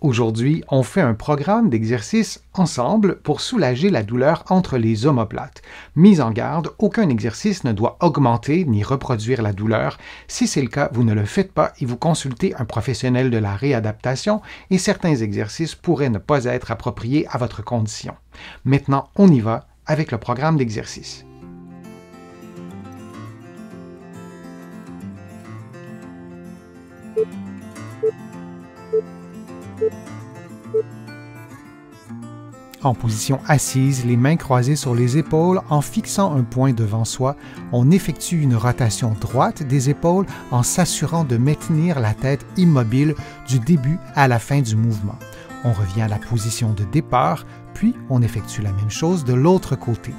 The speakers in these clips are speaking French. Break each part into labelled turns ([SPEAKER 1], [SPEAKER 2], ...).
[SPEAKER 1] Aujourd'hui, on fait un programme d'exercices ensemble pour soulager la douleur entre les omoplates. Mise en garde, aucun exercice ne doit augmenter ni reproduire la douleur. Si c'est le cas, vous ne le faites pas et vous consultez un professionnel de la réadaptation et certains exercices pourraient ne pas être appropriés à votre condition. Maintenant, on y va avec le programme d'exercice. En position assise, les mains croisées sur les épaules, en fixant un point devant soi, on effectue une rotation droite des épaules en s'assurant de maintenir la tête immobile du début à la fin du mouvement. On revient à la position de départ, puis on effectue la même chose de l'autre côté.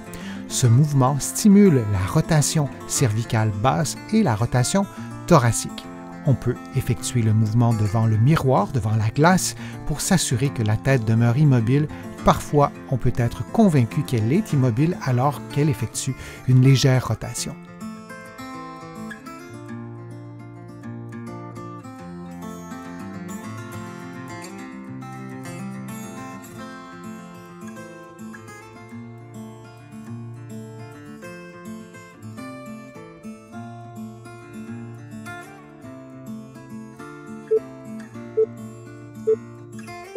[SPEAKER 1] Ce mouvement stimule la rotation cervicale basse et la rotation thoracique. On peut effectuer le mouvement devant le miroir, devant la glace, pour s'assurer que la tête demeure immobile. Parfois, on peut être convaincu qu'elle est immobile alors qu'elle effectue une légère rotation.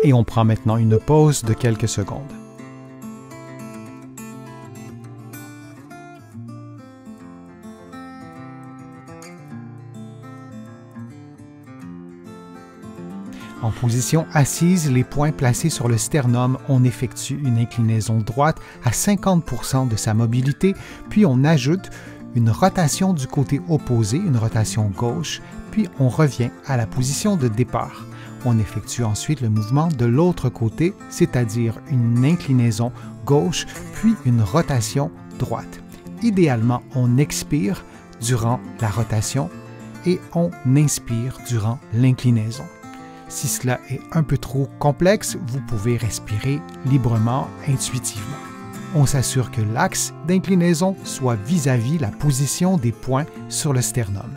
[SPEAKER 1] Et on prend maintenant une pause de quelques secondes. En position assise, les poings placés sur le sternum, on effectue une inclinaison droite à 50% de sa mobilité, puis on ajoute une rotation du côté opposé, une rotation gauche, puis on revient à la position de départ. On effectue ensuite le mouvement de l'autre côté, c'est-à-dire une inclinaison gauche, puis une rotation droite. Idéalement, on expire durant la rotation et on inspire durant l'inclinaison. Si cela est un peu trop complexe, vous pouvez respirer librement, intuitivement. On s'assure que l'axe d'inclinaison soit vis-à-vis la position des poings sur le sternum.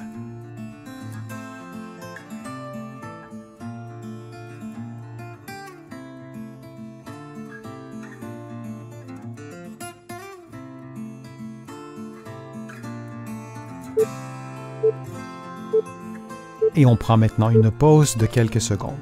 [SPEAKER 1] Et on prend maintenant une pause de quelques secondes.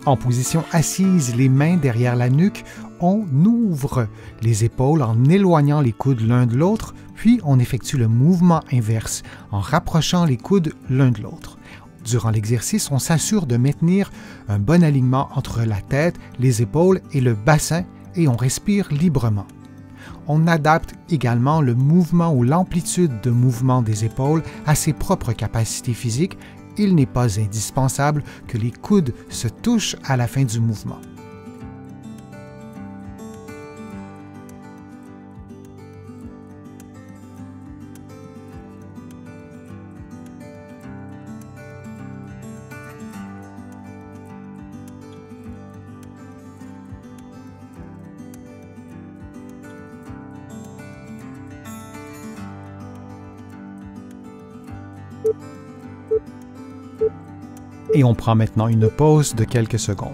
[SPEAKER 1] En position assise, les mains derrière la nuque, on ouvre les épaules en éloignant les coudes l'un de l'autre, puis on effectue le mouvement inverse en rapprochant les coudes l'un de l'autre. Durant l'exercice, on s'assure de maintenir un bon alignement entre la tête, les épaules et le bassin et on respire librement. On adapte également le mouvement ou l'amplitude de mouvement des épaules à ses propres capacités physiques. Il n'est pas indispensable que les coudes se touchent à la fin du mouvement. Et on prend maintenant une pause de quelques secondes.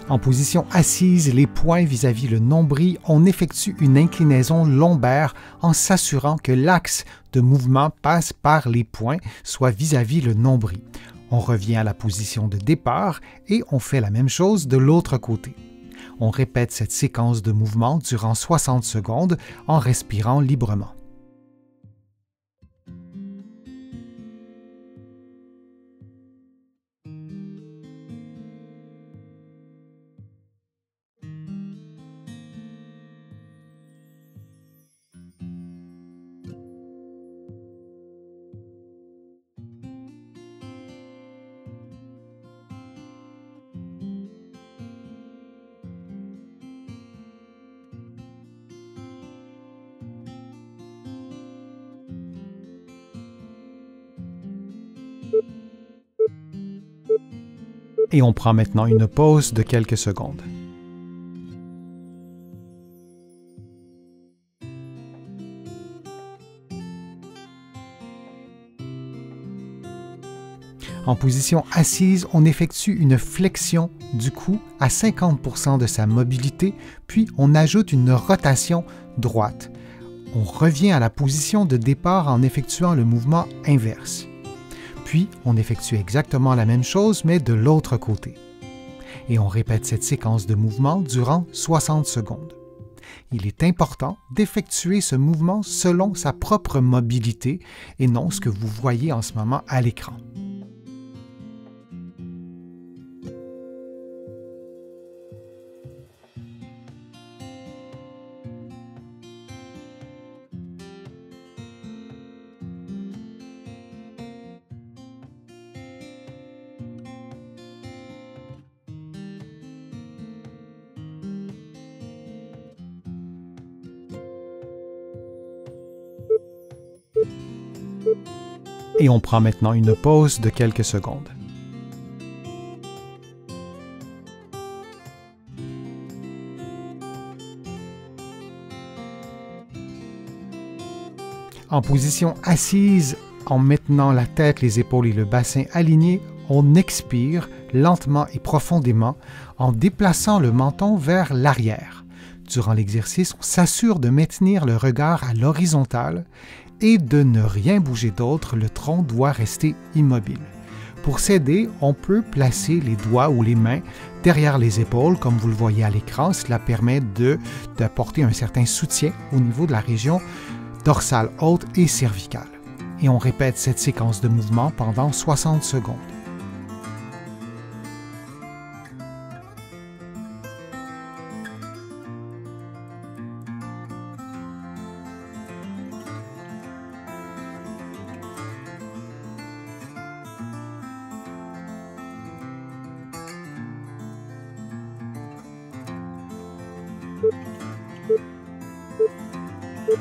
[SPEAKER 1] En position assise, les poings vis-à-vis le nombril, on effectue une inclinaison lombaire en s'assurant que l'axe de mouvement passe par les poings, soit vis-à-vis le nombril. On revient à la position de départ et on fait la même chose de l'autre côté. On répète cette séquence de mouvements durant 60 secondes en respirant librement. Et on prend maintenant une pause de quelques secondes. En position assise, on effectue une flexion du cou à 50% de sa mobilité, puis on ajoute une rotation droite. On revient à la position de départ en effectuant le mouvement inverse. Puis, on effectue exactement la même chose, mais de l'autre côté. Et on répète cette séquence de mouvements durant 60 secondes. Il est important d'effectuer ce mouvement selon sa propre mobilité et non ce que vous voyez en ce moment à l'écran. Et on prend maintenant une pause de quelques secondes. En position assise, en maintenant la tête, les épaules et le bassin alignés, on expire lentement et profondément en déplaçant le menton vers l'arrière. Durant l'exercice, on s'assure de maintenir le regard à l'horizontale et de ne rien bouger d'autre, le tronc doit rester immobile. Pour s'aider, on peut placer les doigts ou les mains derrière les épaules, comme vous le voyez à l'écran. Cela permet d'apporter un certain soutien au niveau de la région dorsale haute et cervicale. Et on répète cette séquence de mouvements pendant 60 secondes.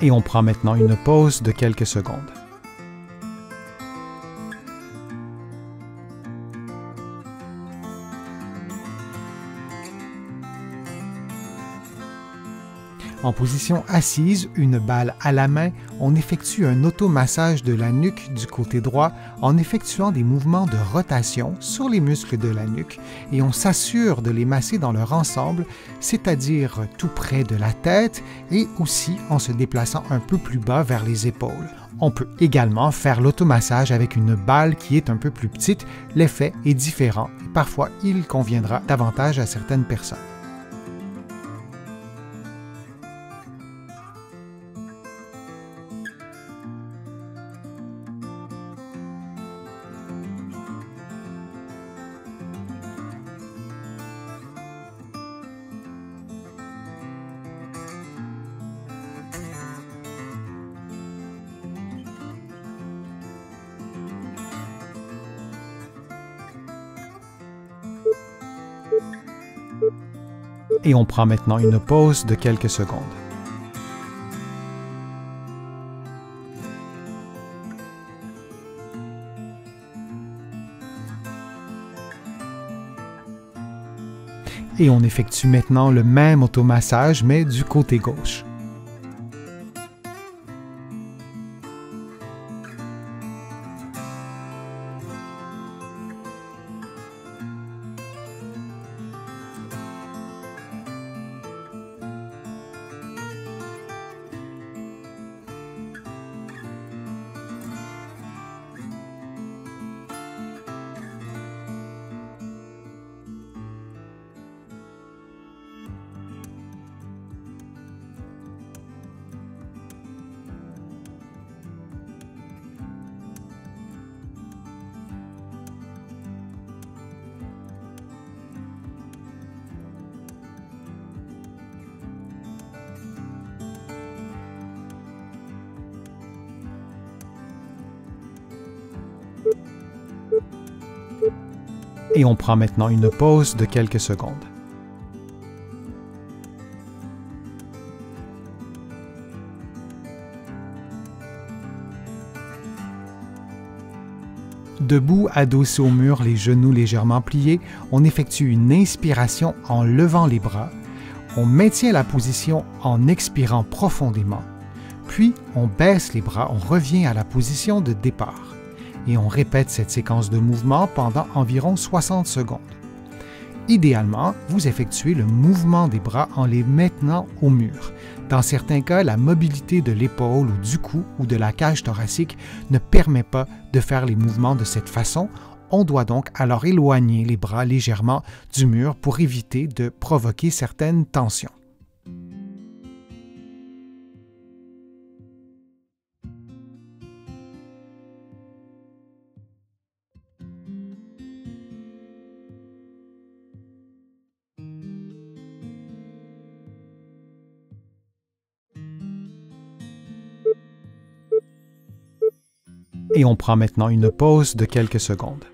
[SPEAKER 1] Et on prend maintenant une pause de quelques secondes. En position assise, une balle à la main, on effectue un automassage de la nuque du côté droit en effectuant des mouvements de rotation sur les muscles de la nuque et on s'assure de les masser dans leur ensemble, c'est-à-dire tout près de la tête et aussi en se déplaçant un peu plus bas vers les épaules. On peut également faire l'automassage avec une balle qui est un peu plus petite. L'effet est différent et parfois il conviendra davantage à certaines personnes. Et on prend maintenant une pause de quelques secondes. Et on effectue maintenant le même automassage, mais du côté gauche. Et on prend maintenant une pause de quelques secondes. Debout, adossé au mur, les genoux légèrement pliés, on effectue une inspiration en levant les bras. On maintient la position en expirant profondément. Puis, on baisse les bras, on revient à la position de départ. Et on répète cette séquence de mouvements pendant environ 60 secondes. Idéalement, vous effectuez le mouvement des bras en les maintenant au mur. Dans certains cas, la mobilité de l'épaule ou du cou ou de la cage thoracique ne permet pas de faire les mouvements de cette façon. On doit donc alors éloigner les bras légèrement du mur pour éviter de provoquer certaines tensions. Et on prend maintenant une pause de quelques secondes.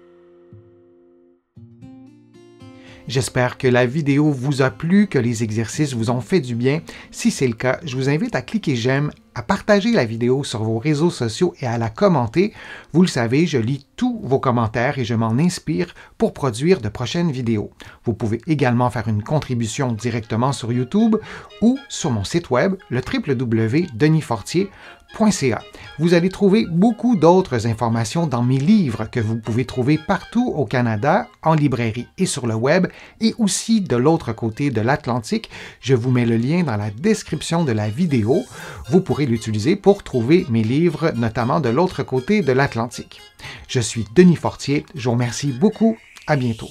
[SPEAKER 1] J'espère que la vidéo vous a plu, que les exercices vous ont fait du bien. Si c'est le cas, je vous invite à cliquer j'aime, à partager la vidéo sur vos réseaux sociaux et à la commenter. Vous le savez, je lis tous vos commentaires et je m'en inspire pour produire de prochaines vidéos. Vous pouvez également faire une contribution directement sur YouTube ou sur mon site web, le www.denisfortier.ca. Vous allez trouver beaucoup d'autres informations dans mes livres que vous pouvez trouver partout au Canada, en librairie et sur le web, et aussi de l'autre côté de l'Atlantique. Je vous mets le lien dans la description de la vidéo. Vous pourrez l'utiliser pour trouver mes livres, notamment de l'autre côté de l'Atlantique. Je suis Denis Fortier, je vous remercie beaucoup, à bientôt.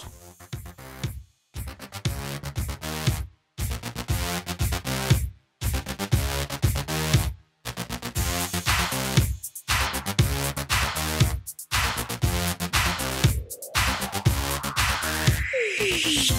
[SPEAKER 1] Shh.